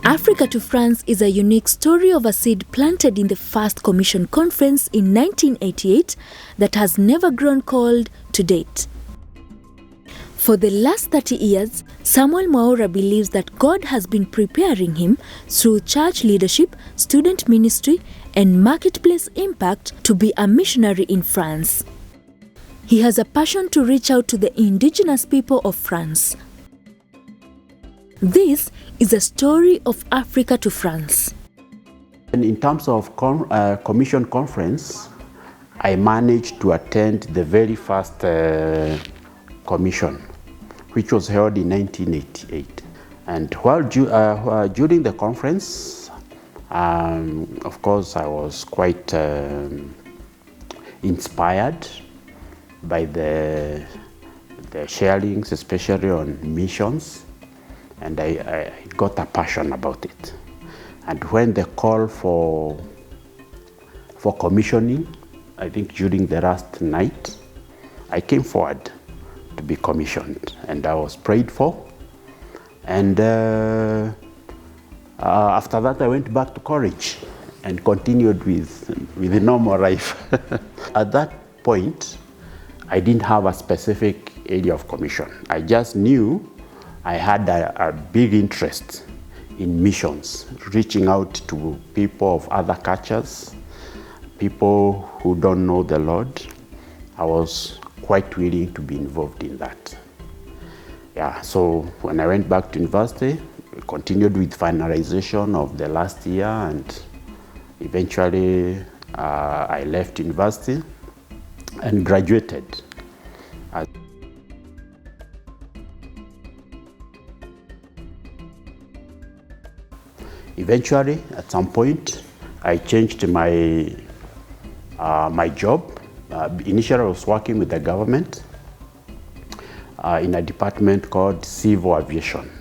Africa to France is a unique story of a seed planted in the first Commission Conference in 1988 that has never grown cold to date. For the last 30 years, Samuel Mwaura believes that God has been preparing him through church leadership, student ministry, and marketplace impact to be a missionary in France. He has a passion to reach out to the indigenous people of France. This is a story of Africa to France. And in terms of Commission Conference, I managed to attend the very first commission, which was held in 1988. And while during the conference, of course, I was quite inspired by the sharings, especially on missions, and I got a passion about it. And when the call for commissioning, I think during the last night, I came forward to be commissioned, and I was prayed for. And after that, I went back to college and continued with the normal life. At that point, I didn't have a specific area of commission. I just knew I had a big interest in missions, reaching out to people of other cultures, people who don't know the Lord. I was quite willing to be involved in that. Yeah, so when I went back to university, we continued with finalization of the last year, and eventually I left university and graduated. Eventually, at some point, I changed my job. Initially, I was working with the government in a department called civil aviation.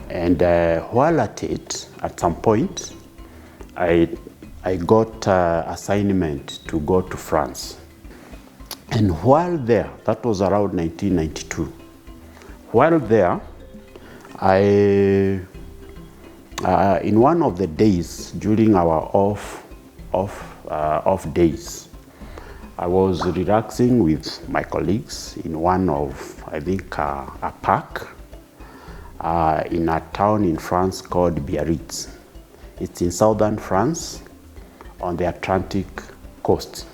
And while at it, at some point, I got assignment to go to France. And while there, that was around 1992. While there, in one of the days during our off days, I was relaxing with my colleagues in one of, I think, a park in a town in France called Biarritz. It's in southern France on the Atlantic coast.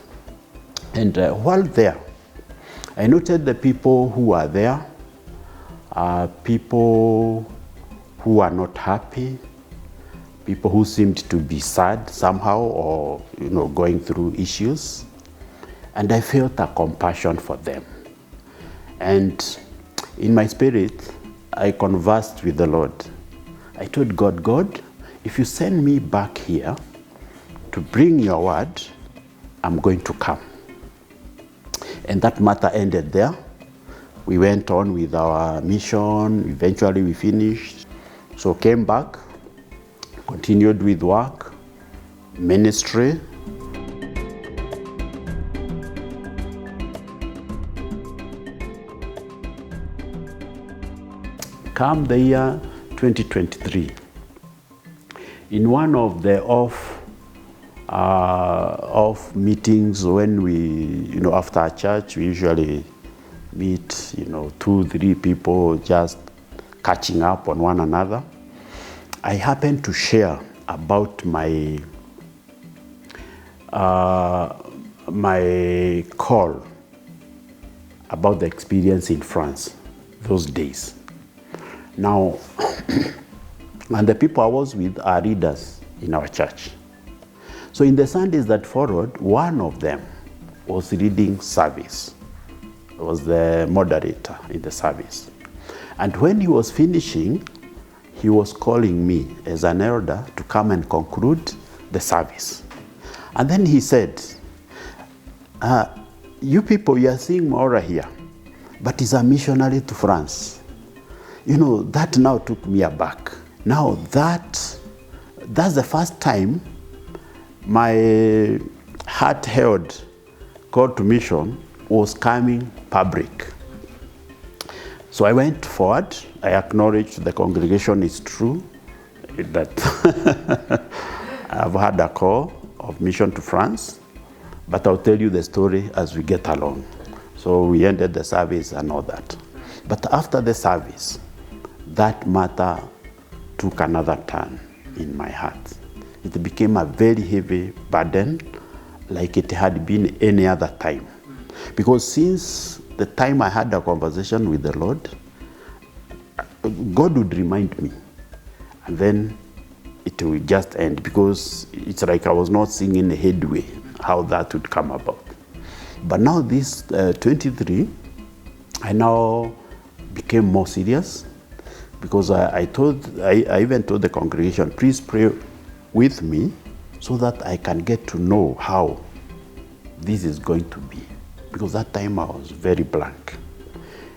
And while there, I noted the people who are there, people who are not happy, people who seemed to be sad somehow, or going through issues. And I felt a compassion for them. And in my spirit, I conversed with the Lord. I told God, God, if you send me back here to bring your word, I'm going to come. And that matter ended there. We went on with our mission. Eventually we finished. So came back, continued with work, ministry. Come the year 2023, in one of the off meetings, when we, after church, we usually meet, 2-3 people just catching up on one another. I happened to share about my call, about the experience in France those days. Now, and the people I was with are leaders in our church. So in the Sundays that followed, one of them was leading service. He was the moderator in the service. And when he was finishing, he was calling me as an elder to come and conclude the service. And then he said, you people, you are seeing Mwaura here, but he's a missionary to France. That now took me aback. Now that's the first time my heart-held call to mission was coming public. So I went forward. I acknowledged the congregation is true. that I've had a call of mission to France, but I'll tell you the story as we get along. So we ended the service and all that. But after the service, that matter took another turn in my heart. It became a very heavy burden, like it had been any other time. Because since the time I had a conversation with the Lord, God would remind me, and then it will just end, because it's like I was not seeing any headway how that would come about. But now this 23, I now became more serious, because I even told the congregation, please pray with me so that I can get to know how this is going to be, because that time I was very blank.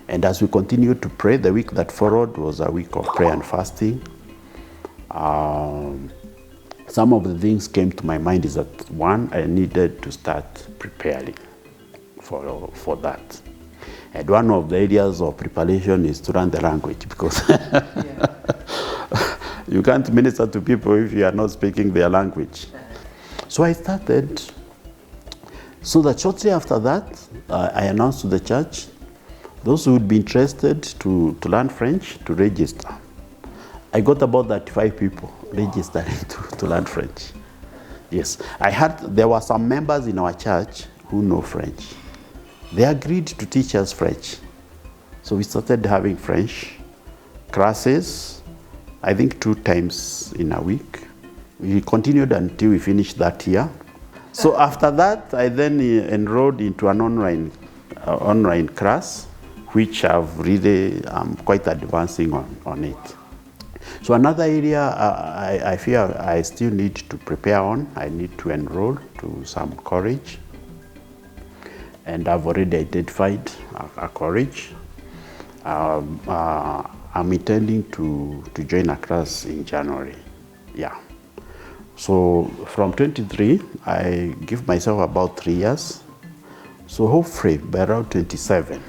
And as we continued to pray, the week that followed was a week of prayer and fasting. Some of the things came to my mind is that, one, I needed to start preparing for that. And one of the areas of preparation is to learn the language, because you can't minister to people if you are not speaking their language. So I started, so that shortly after that, I announced to the church, those who would be interested to learn French, to register. I got about 35 people registering to learn French. Yes, there were some members in our church who know French. They agreed to teach us French. So we started having French classes, I think 2 times in a week. We continued until we finished that year. So after that, I then enrolled into an online class, which I'm quite advancing on it. So another area I feel I still need to prepare on, I need to enroll to some college. And I've already identified a college. I'm intending to join a class in January. Yeah. So from 23, I give myself about 3 years. So hopefully by around 27,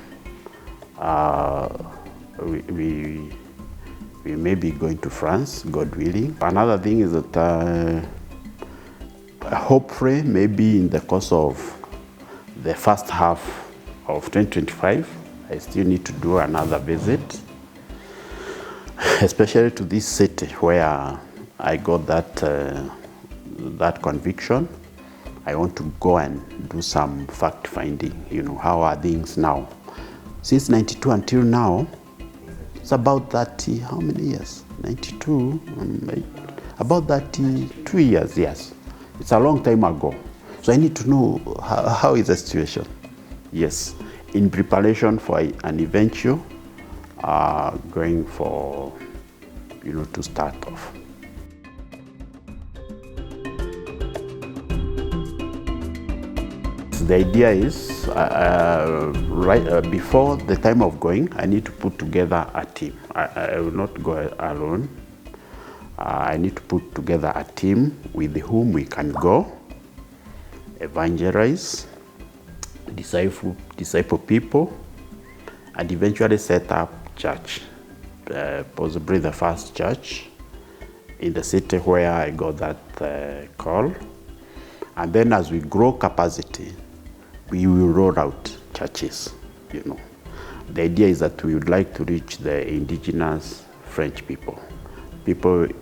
we may be going to France, God willing. Another thing is that hopefully maybe in the course of the first half of 2025, I still need to do another visit, especially to this city where I got that conviction. I want to go and do some fact finding, how are things now? Since 92 until now, it's about 30, how many years? 92, about 32 years, yes. It's a long time ago. So I need to know how is the situation. Yes, in preparation for an eventual going for, to start off. The idea is, before the time of going, I need to put together a team. I will not go alone. I need to put together a team with whom we can go, evangelize, disciple people, and eventually set up church, possibly the first church in the city where I got that call. And then as we grow capacity, we will roll out churches, The idea is that we would like to reach the indigenous French people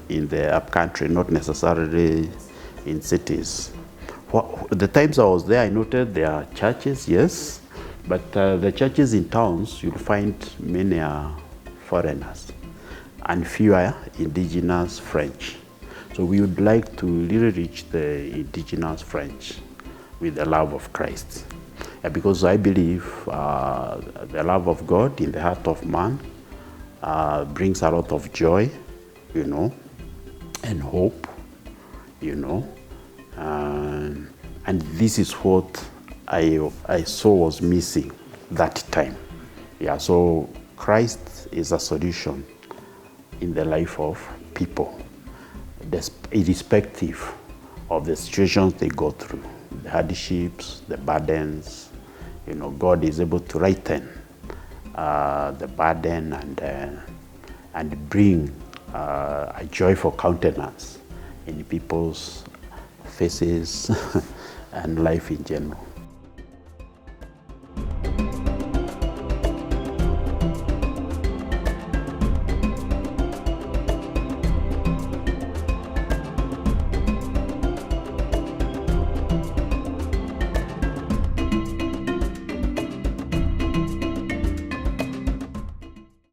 in the upcountry, not necessarily in cities. The times I was there, I noted there are churches, yes, but the churches in towns, you'll find many are foreigners and fewer indigenous French. So we would like to really reach the indigenous French with the love of Christ. Because I believe the love of God in the heart of man brings a lot of joy, and hope, and this is what I saw was missing that time. Yeah, so Christ is a solution in the life of people, irrespective of the situations they go through, the hardships, the burdens. God is able to lighten the burden and bring a joyful countenance in people's faces and life in general.